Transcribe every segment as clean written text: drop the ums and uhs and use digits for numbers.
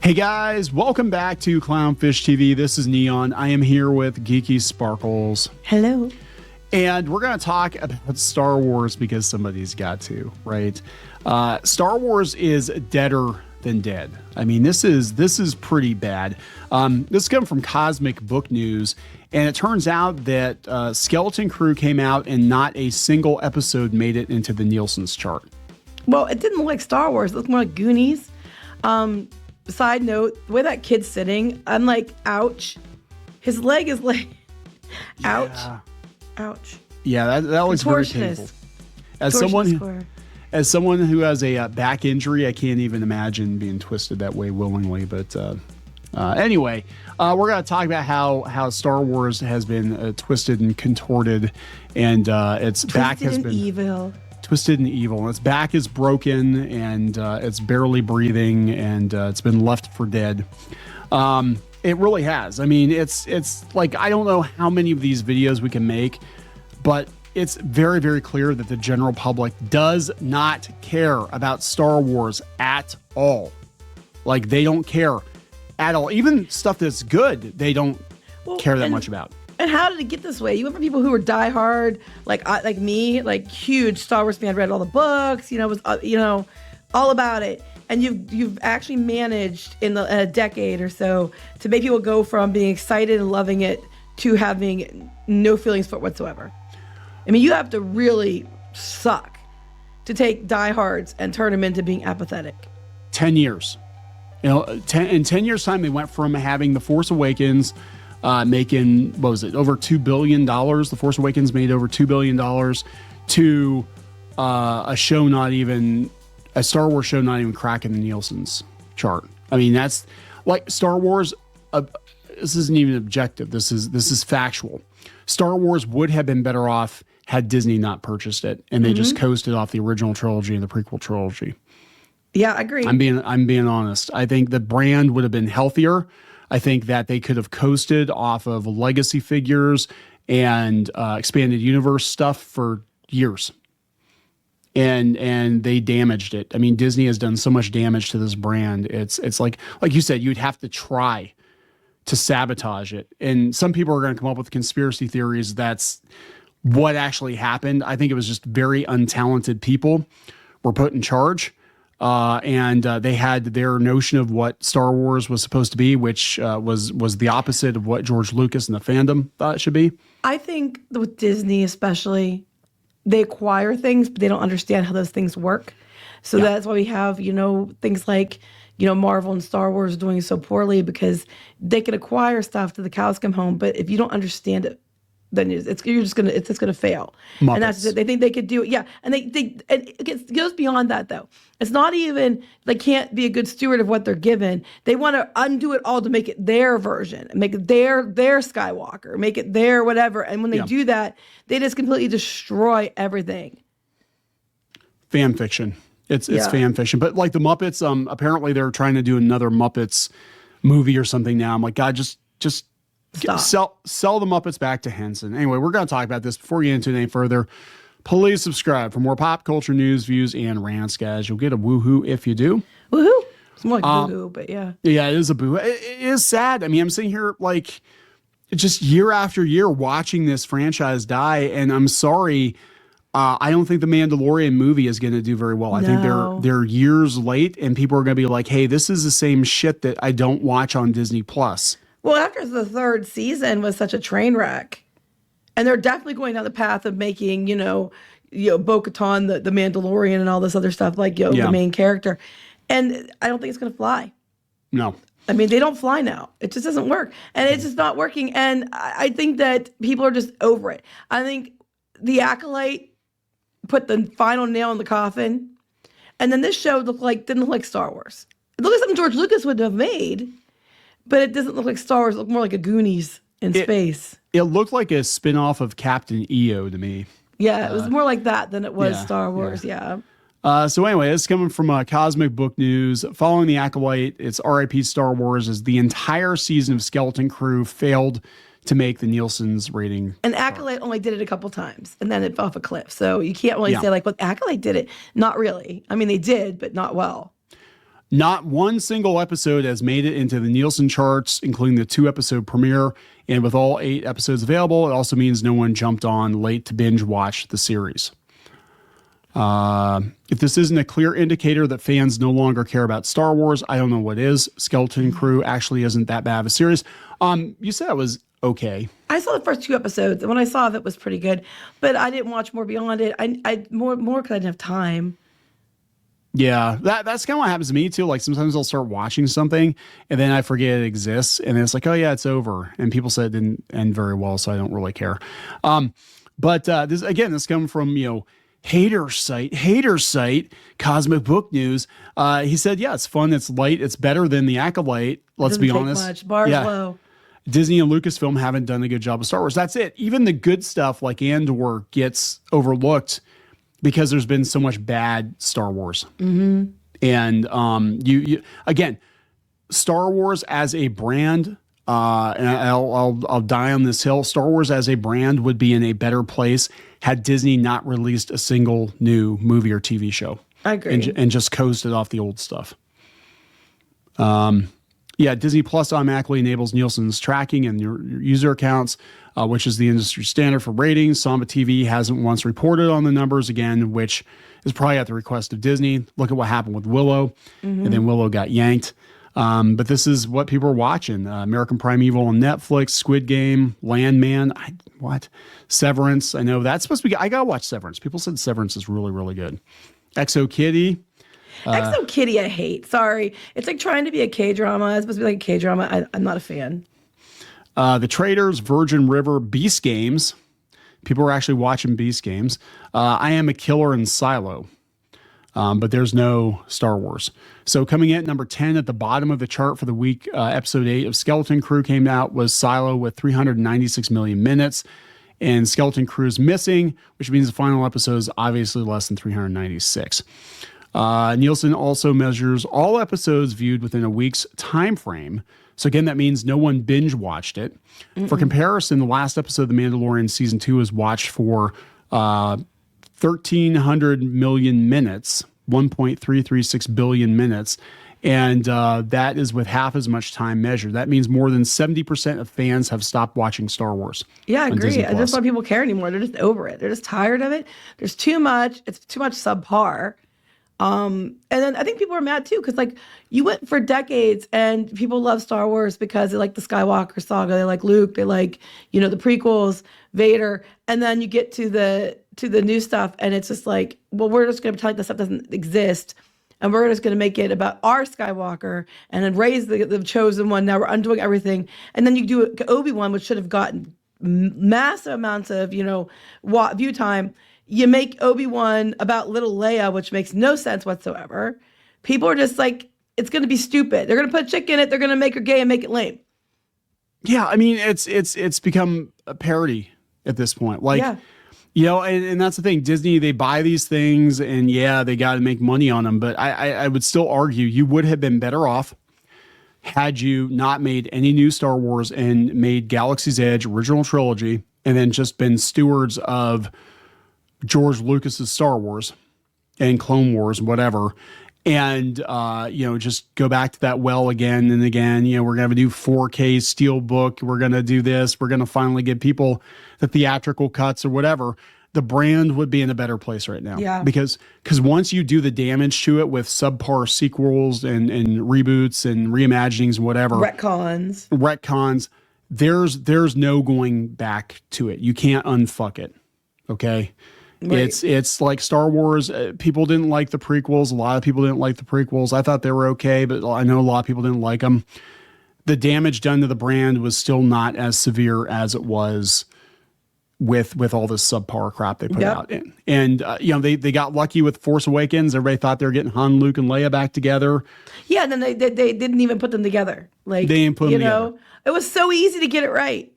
Hey guys, welcome back to Clownfish TV. This is Neon. I am here with Geeky Sparkles. Hello. And we're going to talk about Star Wars because somebody's got to, right? Star Wars is deader than dead. I mean, this is pretty bad. This comes from Cosmic Book News, and it turns out that Skeleton Crew came out and not a single episode made it into the Neilson's chart. Well, it didn't look like Star Wars. It looked more like Goonies. Side note, the way that kid's sitting, I'm like, ouch. His leg is like, ouch. Yeah. Ouch. Yeah, that looks very painful. As someone who has a back injury, I can't even imagine being twisted that way willingly. But anyway, we're going to talk about how Star Wars has been twisted and contorted, and its back has been evil. Twisted and evil. And its back is broken, and it's barely breathing, and it's been left for dead. It really has. I mean, it's like, I don't know how many of these videos we can make, but it's very, very clear that the general public does not care about Star Wars at all. Like, they don't care at all. Even stuff that's good, they don't care that much about. And how did it get this way? You went from people who were diehard, like me, like huge Star Wars fan, read all the books, was all about it. And you've actually managed in a decade or so to make people go from being excited and loving it to having no feelings for it whatsoever. I mean, you have to really suck to take diehards and turn them into being apathetic. 10 years. In 10 years' time, they went from having The Force Awakens making, what was it, over $2 billion. The Force Awakens made over $2 billion to a Star Wars show not even cracking the Neilson's chart. I mean, that's like Star Wars. This isn't even objective. This is factual. Star Wars would have been better off had Disney not purchased it, and they just coasted off the original trilogy and the prequel trilogy. Yeah, I agree. I'm being honest. I think the brand would have been healthier. I think that they could have coasted off of legacy figures and expanded universe stuff for years. And they damaged it. I mean, Disney has done so much damage to this brand. It's like you said, you'd have to try to sabotage it. And some people are going to come up with conspiracy theories that's what actually happened. I think it was just very untalented people were put in charge. And they had their notion of what Star Wars was supposed to be, which was the opposite of what George Lucas and the fandom thought it should be. I think with Disney especially, they acquire things, but they don't understand how those things work. So that's why we have, things like, Marvel and Star Wars doing so poorly, because they can acquire stuff to the cows come home, but if you don't understand it, then it's just gonna fail. Muppets. And that's it. They think they could do it. Yeah. And it goes beyond that though. It's not even, they can't be a good steward of what they're given. They want to undo it all to make it their version, make it their Skywalker, make it their whatever. And when they do that, they just completely destroy everything. Fan fiction. It's fan fiction. But like the Muppets, apparently they're trying to do another Muppets movie or something now. I'm like, God, just sell the Muppets back to Henson. Anyway, we're going to talk about this. Before we get into it any further, please subscribe for more pop culture news, views, and rants, guys. You'll get a woohoo if you do. Woohoo! It's more like boohoo, but yeah. Yeah, it is a boo. It is sad. I mean, I'm sitting here like just year after year watching this franchise die, and I'm sorry. I don't think the Mandalorian movie is going to do very well. I think they're years late, and people are going to be like, hey, this is the same shit that I don't watch on Disney Plus. Well, after the third season was such a train wreck, and they're definitely going down the path of making, Bo-Katan the Mandalorian and all this other stuff, like, the main character. And I don't think it's going to fly. No. I mean, they don't fly now. It just doesn't work. And it's just not working. And I think that people are just over it. I think The Acolyte put the final nail in the coffin. And then this show didn't look like Star Wars. It looked like something George Lucas would have made. But it doesn't look like Star Wars. It looked more like a Goonies in space. It looked like a spinoff of Captain EO to me. Yeah, it was more like that than it was Star Wars, yeah. So anyway, this is coming from Cosmic Book News. Following The Acolyte, it's RIP Star Wars, as the entire season of Skeleton Crew failed to make the Neilson's rating. And Acolyte only did it a couple times, and then it fell off a cliff. So you can't really say, Acolyte did it. Not really. I mean, they did, but not well. Not one single episode has made it into the Neilson charts, including the 2-episode premiere. And with all 8 episodes available, it also means no one jumped on late to binge watch the series. If this isn't a clear indicator that fans no longer care about Star Wars, I don't know what is. Skeleton Crew actually isn't that bad of a series. You said it was okay. I saw the first 2 episodes, and when I saw it was pretty good. But I didn't watch more beyond it. I more because I didn't have time. Yeah, that's kind of what happens to me too. Like sometimes I'll start watching something and then I forget it exists, and then it's like, oh yeah, it's over. And people said it didn't end very well, so I don't really care. But this comes from hater site, Cosmic Book News. He said, yeah, it's fun, it's light, it's better than The Acolyte. Let's be honest. Much. Bar's low. Disney and Lucasfilm haven't done a good job of Star Wars. That's it. Even the good stuff like Andor gets overlooked because there's been so much bad Star Wars. Mm-hmm. And you again, Star Wars as a brand, and I'll die on this hill. Star Wars as a brand would be in a better place had Disney not released a single new movie or TV show. I agree. And just coasted off the old stuff. Disney Plus automatically enables Nielsen's tracking and your user accounts, which is the industry standard for ratings. Samba TV hasn't once reported on the numbers again, which is probably at the request of Disney. Look at what happened with Willow, and then Willow got yanked. But this is what people are watching. American Primeval on Netflix, Squid Game, Landman, Severance. I know that's supposed to be, I gotta watch Severance. People said Severance is really, really good. Exo Kitty. Exo Kitty, I hate. Sorry. It's like trying to be a K-drama. It's supposed to be like a K-drama. I'm not a fan. The Traders, Virgin River, Beast Games. People are actually watching Beast Games. I Am a Killer and Silo. But there's no Star Wars. So coming in at number 10 at the bottom of the chart for the week, episode 8 of Skeleton Crew came out, was Silo with 396 million minutes. And Skeleton Crew's missing, which means the final episode is obviously less than 396. Neilson also measures all episodes viewed within a week's time frame. So again, that means no one binge watched it. For comparison, the last episode of The Mandalorian season 2 was watched for 1,300 million minutes, 1.336 billion minutes. And that is with half as much time measured. That means more than 70% of fans have stopped watching Star Wars. Yeah, I agree. I just don't people care anymore. They're just over it. They're just tired of it. There's too much. It's too much subpar. And then I think people are mad too, because like you went for decades and people love Star Wars because they like the Skywalker saga, they like Luke, they like, the prequels, Vader, and then you get to the new stuff and it's just like, well, we're just gonna pretend like this stuff doesn't exist and we're just gonna make it about our Skywalker and then raise the chosen one. Now we're undoing everything. And then you do Obi-Wan, which should have gotten massive amounts of, view time. You make Obi-Wan about little Leia, which makes no sense whatsoever. People are just like, it's going to be stupid. They're going to put a chick in it. They're going to make her gay and make it lame. Yeah, I mean, it's become a parody at this point. Like, and that's the thing. Disney, they buy these things and they got to make money on them. But I would still argue you would have been better off had you not made any new Star Wars and made Galaxy's Edge original trilogy and then just been stewards of George Lucas's Star Wars and Clone Wars, whatever. And, just go back to that well again and again. We're going to have a new 4K Steelbook. We're going to do this. We're going to finally give people the theatrical cuts or whatever. The brand would be in a better place right now. Yeah. Because once you do the damage to it with subpar sequels and reboots and reimaginings and whatever. Retcons, there's no going back to it. You can't unfuck it. Okay. Right. It's like Star Wars. People didn't like the prequels. A lot of people didn't like the prequels. I thought they were okay, but I know a lot of people didn't like them. The damage done to the brand was still not as severe as it was with all this subpar crap they put out. And they got lucky with Force Awakens. Everybody thought they were getting Han, Luke, and Leia back together. Yeah, and then they didn't even put them together. Like, they didn't put them together. It was so easy to get it right.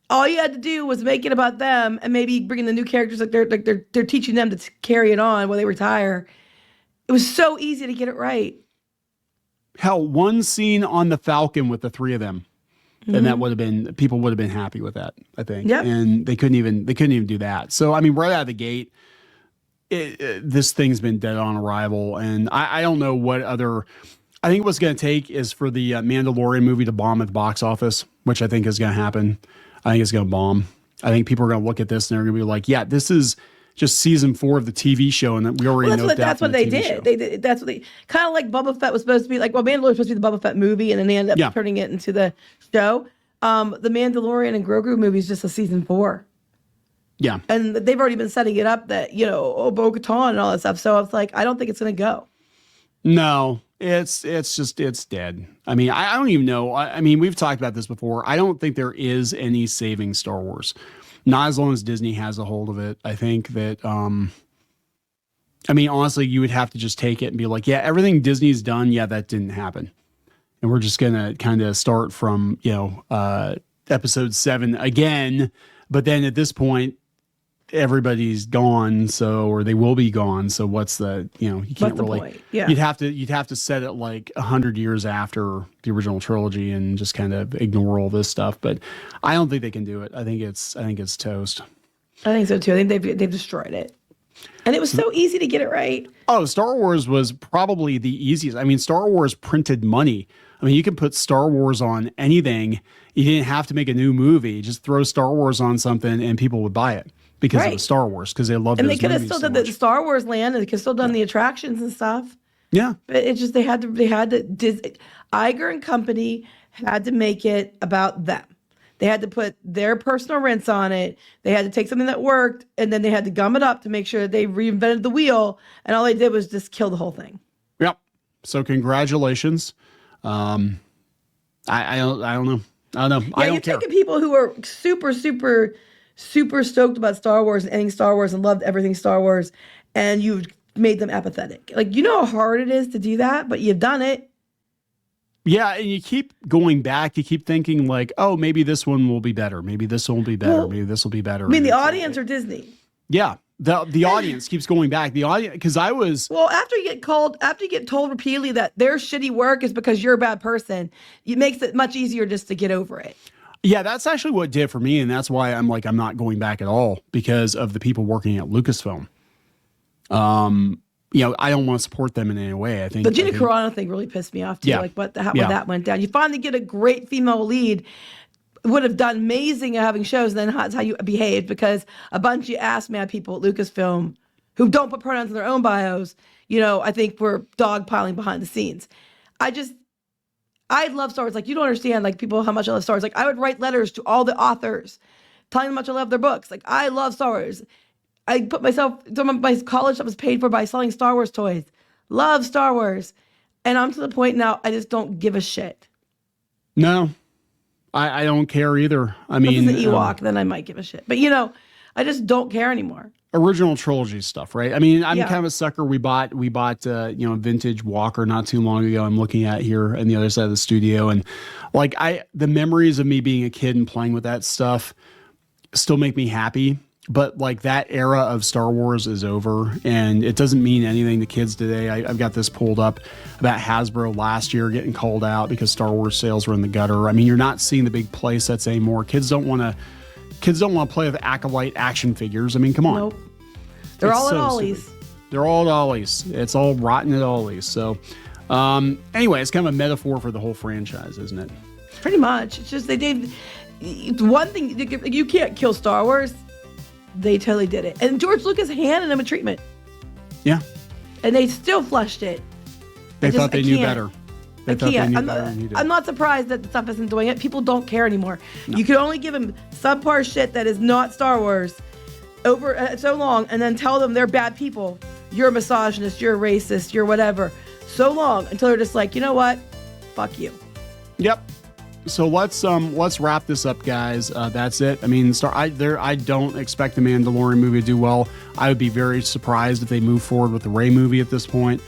All you had to do was make it about them and maybe bring in the new characters. Like they're teaching them to carry it on while they retire. It was so easy to get it right. Hell, one scene on the Falcon with the 3 of them, and that would have been, people would have been happy with that, I think. Yep. And they couldn't even do that. So I mean, right out of the gate, this thing's been dead on arrival, and I don't know what other. I think what's going to take is for the Mandalorian movie to bomb at the box office, which I think is going to happen. I think it's going to bomb. I think people are going to look at this and they're going to be like, yeah, this is just season 4 of the TV show, and that we already know that's what they did. They did. That's what they kind of like Boba Fett was supposed to be like. Well, Mandalorian was supposed to be the Boba Fett movie, and then they ended up turning it into the show. The Mandalorian and Grogu movie is just a season 4. Yeah, and they've already been setting it up that Bo-Katan and all that stuff. So I was like, I don't think it's going to go. No, it's dead. I mean, I don't even know. I mean, we've talked about this before. I don't think there is any saving Star Wars. Not as long as Disney has a hold of it. I think that, I mean, honestly, you would have to just take it and be like, yeah, everything Disney's done, yeah, that didn't happen. And we're just going to kind of start from, episode 7 again. But then at this point, everybody's gone, or they will be gone. So what's the, you can't really, point? Yeah. You'd have to set it like 100 years after the original trilogy and just kind of ignore all this stuff. But I don't think they can do it. I think it's toast. I think so too. I think they've destroyed it. And it was so easy to get it right. Oh, Star Wars was probably the easiest. I mean, Star Wars printed money. I mean, you can put Star Wars on anything. You didn't have to make a new movie. Just throw Star Wars on something and people would buy it. Because it was Star Wars, because they loved it. And they could have still done the Star Wars land, and they could have still done the attractions and stuff. Yeah. But it's just they had to Iger and company had to make it about them. They had to put their personal rinse on it. They had to take something that worked, and then they had to gum it up to make sure they reinvented the wheel. And all they did was just kill the whole thing. Yep. So congratulations. I don't know. Yeah, I don't care. Taking people who are super stoked about Star Wars and ending Star Wars and loved everything Star Wars, and you've made them apathetic. Like, you know how hard it is to do that, but you've done it. Yeah, and you keep going back. You keep thinking like, oh, maybe this one will be better. Maybe this one will be better. Maybe this will be better. I mean, the audience or Disney? Yeah, the audience keeps going back. The audience, because I was... Well, after you get told repeatedly that their shitty work is because you're a bad person, it makes it much easier just to get over it. Yeah, that's actually what it did for me, and that's why I'm not going back at all, because of the people working at Lucasfilm. I don't want to support them in any way. I think the Gina Carano thing really pissed me off too. Yeah. Like when that went down. You finally get a great female lead, would have done amazing at having shows. Then that's how you behave, because a bunch of ass mad people at Lucasfilm who don't put pronouns in their own bios, I think were dogpiling behind the scenes. I love Star Wars. Like, you don't understand, like, people, how much I love Star Wars. Like, I would write letters to all the authors telling them how much I love their books. Like, I love Star Wars. I put my college stuff was paid for by selling Star Wars toys. Love Star Wars. And I'm to the point now, I just don't give a shit. No, I don't care either. I mean, if it's an Ewok, then I might give a shit. But, I just don't care anymore. Original trilogy stuff, right? I mean, I'm kind of a sucker. We bought a vintage Walker not too long ago. I'm looking at here on the other side of the studio, and like the memories of me being a kid and playing with that stuff still make me happy. But like, that era of Star Wars is over, and it doesn't mean anything to kids today. I've got this pulled up about Hasbro last year getting called out because Star Wars sales were in the gutter. I mean, you're not seeing the big play sets anymore. Kids don't want to play with Acolyte action figures. I mean, come on. Nope. They're all at Ollie's. They're all at Ollie's. It's all rotten at Ollie's. So anyway, it's kind of a metaphor for the whole franchise, isn't it? Pretty much. It's just one thing, you can't kill Star Wars. They totally did it. And George Lucas handed him a treatment. Yeah. And they still flushed it. They thought they knew better. I'm not surprised that the stuff isn't doing it. People don't care anymore. No. You can only give them subpar shit that is not Star Wars over so long, and then tell them they're bad people. You're a misogynist. You're a racist. You're whatever. So long until they're just like, you know what? Fuck you. Yep. So let's wrap this up, guys. That's it. I mean, I don't expect the Mandalorian movie to do well. I would be very surprised if they move forward with the Rey movie at this point.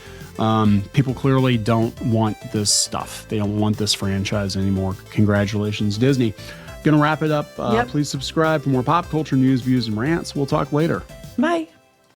People clearly don't want this stuff. They don't want this franchise anymore. Congratulations, Disney. Gonna wrap it up. Please subscribe for more pop culture news, views, and rants. We'll talk later. Bye.